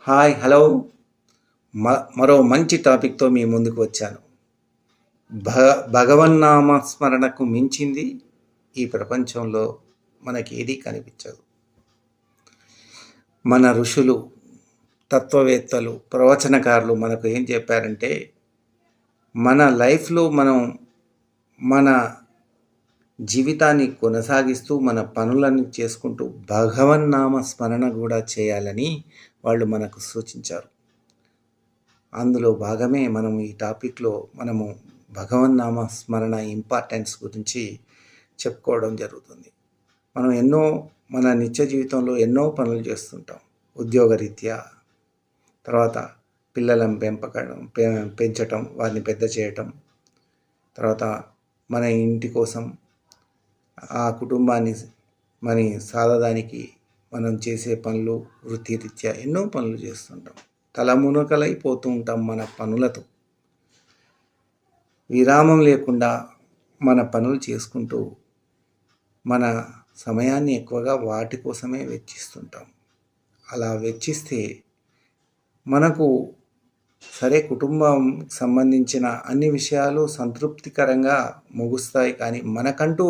Hi hello మరో మంచి టాపిక్తో మీ ముందుకు వచ్చాను. భగవన్నామ స్మరణకు మించింది ఈ ప్రపంచంలో మనకేదీ కనిపించదు. మన ఋషులు, తత్వవేత్తలు, ప్రవచనకారులు మనకు ఏం చెప్పారంటే, మన లైఫ్లో మన జీవితాన్ని కొనసాగిస్తూ మన పనులను చేసుకుంటూ భగవన్నామ స్మరణ కూడా చేయాలని వాళ్ళు మనకు సూచించారు. అందులో భాగమే మనము ఈ టాపిక్లో భగవన్నామ స్మరణ ఇంపార్టెన్స్ గురించి చెప్పుకోవడం జరుగుతుంది. మనం మన నిత్య జీవితంలో ఎన్నో పనులు చేస్తుంటాం. ఉద్యోగరీత్యా, తర్వాత పిల్లలను పెంచటం, వారిని పెద్ద చేయటం, తర్వాత మన ఇంటి కోసం, ఆ కుటుంబాన్ని సాధడానికి మనం చేసే పనులు, వృత్తిరీత్యా ఎన్నో పనులు చేస్తుంటాం. తలమునకలైపోతూ ఉంటాం మన పనులతో. విరామం లేకుండా మన పనులు చేసుకుంటూ మన సమయాన్ని ఎక్కువగా వాటి కోసమే వెచ్చిస్తుంటాం. అలా వెచ్చిస్తే మనకు సరే కుటుంబం సంబంధించిన అన్ని విషయాలు సంతృప్తికరంగా ముగుస్తాయి, కానీ మనకంటూ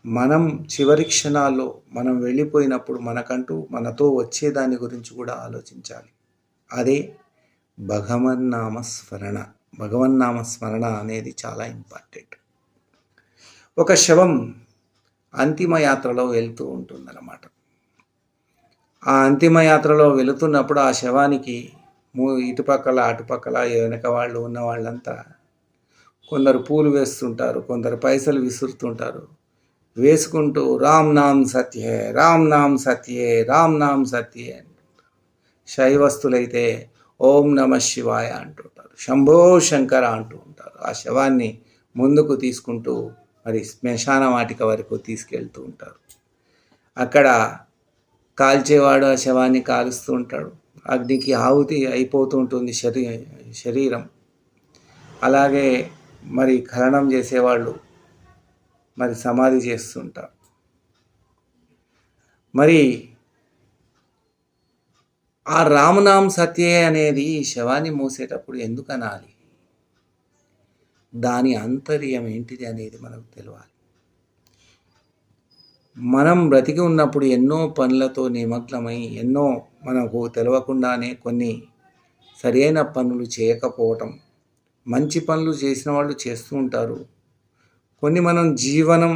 మనం చివరి క్షణాల్లో మనం వెళ్ళిపోయినప్పుడు మనతో వచ్చేదాని గురించి కూడా ఆలోచించాలి. అదే భగవన్నామ స్మరణ అనేది చాలా ఇంపార్టెంట్. ఒక శవం అంతిమ యాత్రలో వెళ్తూ ఉంటుందన్నమాట. ఆ అంతిమ యాత్రలో వెళుతున్నప్పుడు ఆ శవానికి ఇటుపక్కల అటుపక్కల వెనక వాళ్ళు ఉన్న వాళ్ళంతా కొందరు పూలు వేస్తుంటారు, కొందరు పైసలు విసురుతుంటారు. వేసుకుంటూ రామ్ నామ్ సత్యే, రామ్ నామ్ సత్యే, రామ్ నామ్ సత్యే అంటుంటారు. శైవస్తులైతే ఓం నమ శివాయ అంటుంటారు, శంభో శంకర అంటూ ఉంటారు. ఆ శవాన్ని ముందుకు తీసుకుంటూ శ్మశాన వాటిక వరకు తీసుకెళ్తూ ఉంటారు. అక్కడ కాల్చేవాడు ఆ శవాన్ని కాలుస్తూ ఉంటాడు. అగ్నికి ఆహుతి అయిపోతూ ఉంటుంది శరీరం. అలాగే ఖననం చేసేవాళ్ళు సమాధి చేస్తుంటారు. ఆ రామనామ్ సత్యే అనేది శవాన్ని మోసేటప్పుడు ఎందుకు అనాలి? దాని ఆంతర్యం ఏంటిది అనేది మనకు తెలియాలి. మనం బ్రతికి ఉన్నప్పుడు ఎన్నో పనులతో నిమగ్నమై మనకు తెలియకుండానే కొన్ని సరైన పనులు చేయకపోవటం, మంచి పనులు చేసిన వాళ్ళు చేస్తూ ఉంటారు. కొన్ని మనం జీవనం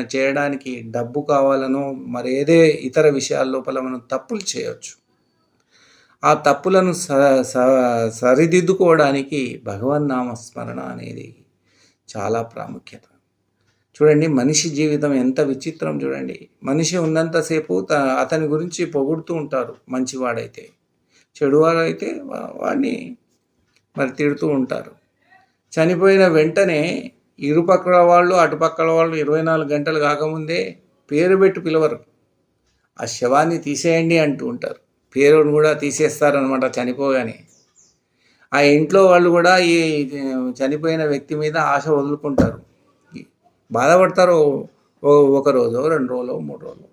చేయడానికి డబ్బు కావాలనో మరేదే ఇతర విషయాల లోపల మనం తప్పులు చేయవచ్చు. ఆ తప్పులను సరిదిద్దుకోవడానికి భగవన్నామ స్మరణ అనేది చాలా ప్రాముఖ్యత. చూడండి, మనిషి జీవితం ఎంత విచిత్రం చూడండి. మనిషి ఉన్నంతసేపు అతని గురించి పొగుడుతూ ఉంటారు. మంచివాడైతే, చెడువాడైతే వాడిని తిడుతూ ఉంటారు. చనిపోయిన వెంటనే ఇరుపక్కల వాళ్ళు అటుపక్కల వాళ్ళు 24 గంటలు కాకముందే పేరు పెట్టి పిలవరు. ఆ శవాన్ని తీసేయండి అంటూ ఉంటారు. పేరును కూడా తీసేస్తారనమాట చనిపోగానే. ఆ ఇంట్లో వాళ్ళు కూడా ఈ చనిపోయిన వ్యక్తి మీద ఆశ వదులుకుంటారు. బాధపడతారు. ఒక రోజు, 2 రోజులు, 3 రోజులు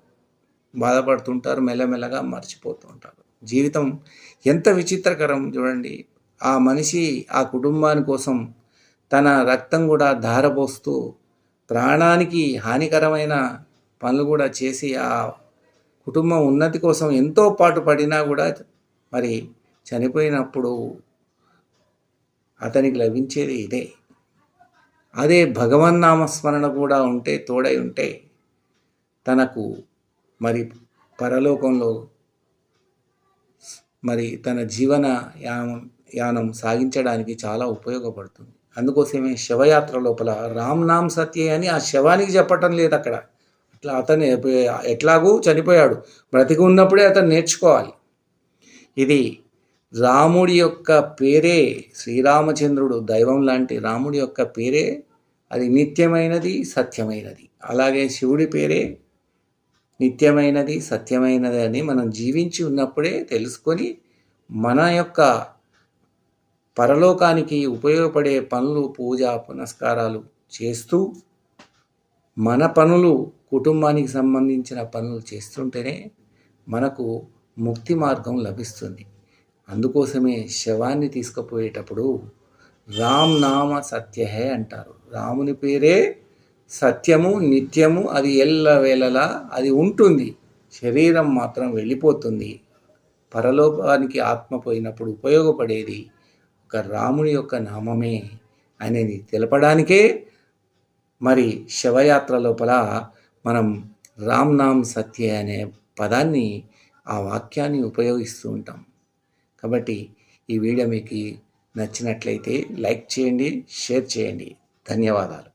బాధపడుతుంటారు. మెల్లమెల్లగా మర్చిపోతూ ఉంటారు. జీవితం ఎంత విచిత్రకరం చూడండి. ఆ మనిషి ఆ కుటుంబాని కోసం తన రక్తం కూడా ధారపోస్తూ ప్రాణానికి హానికరమైన పనులు కూడా చేసి ఆ కుటుంబం ఉన్నతి కోసం ఎంతో పాటుపడినా కూడా చనిపోయినప్పుడు అతనికి లభించేది ఇదే. అదే భగవన్నామస్మరణ కూడా తోడై ఉంటే తనకు పరలోకంలో తన జీవన యానం సాగించడానికి చాలా ఉపయోగపడుతుంది. అందుకోసమే శవయాత్ర లోపల రామ్ నామ్ సత్యే అని ఆ శవానికి చెప్పటం లేదు అక్కడ. అతను ఎట్లాగూ చనిపోయాడు, బ్రతికి ఉన్నప్పుడే అతను నేర్చుకోవాలి. ఇది రాముడి యొక్క పేరే, శ్రీరామచంద్రుడు దైవం లాంటి రాముడి యొక్క పేరే అది నిత్యమైనది, సత్యమైనది. అలాగే శివుడి పేరే నిత్యమైనది, సత్యమైనది అని మనం జీవించి ఉన్నప్పుడే తెలుసుకొని మన యొక్క పరలోకానికి ఉపయోగపడే పనులు, పూజ పునస్కారాలు చేస్తూ మన పనులు కుటుంబానికి సంబంధించిన పనులు చేస్తుంటేనే మనకు ముక్తి మార్గం లభిస్తుంది. అందుకోసమే శవాన్ని తీసుకుపోయేటప్పుడు రామ్ నామ సత్య హై అంటారు. రాముని పేరే సత్యము, నిత్యము, అది ఎల్లవేళలా అది ఉంటుంది. శరీరం మాత్రం వెళ్ళిపోతుంది. పరలోకానికి ఆత్మ పోయినప్పుడు ఉపయోగపడేది ఒక రాముని యొక్క నామమే అనేది తెలపడానికే మరి శవయాత్ర లోపల మనం రామ్ నామ్ సత్య అనే పదాన్ని, ఆ వాక్యాన్ని ఉపయోగిస్తూ ఉంటాం. కాబట్టి ఈ వీడియో మీకు నచ్చినట్లయితే లైక్ చేయండి, షేర్ చేయండి. ధన్యవాదాలు.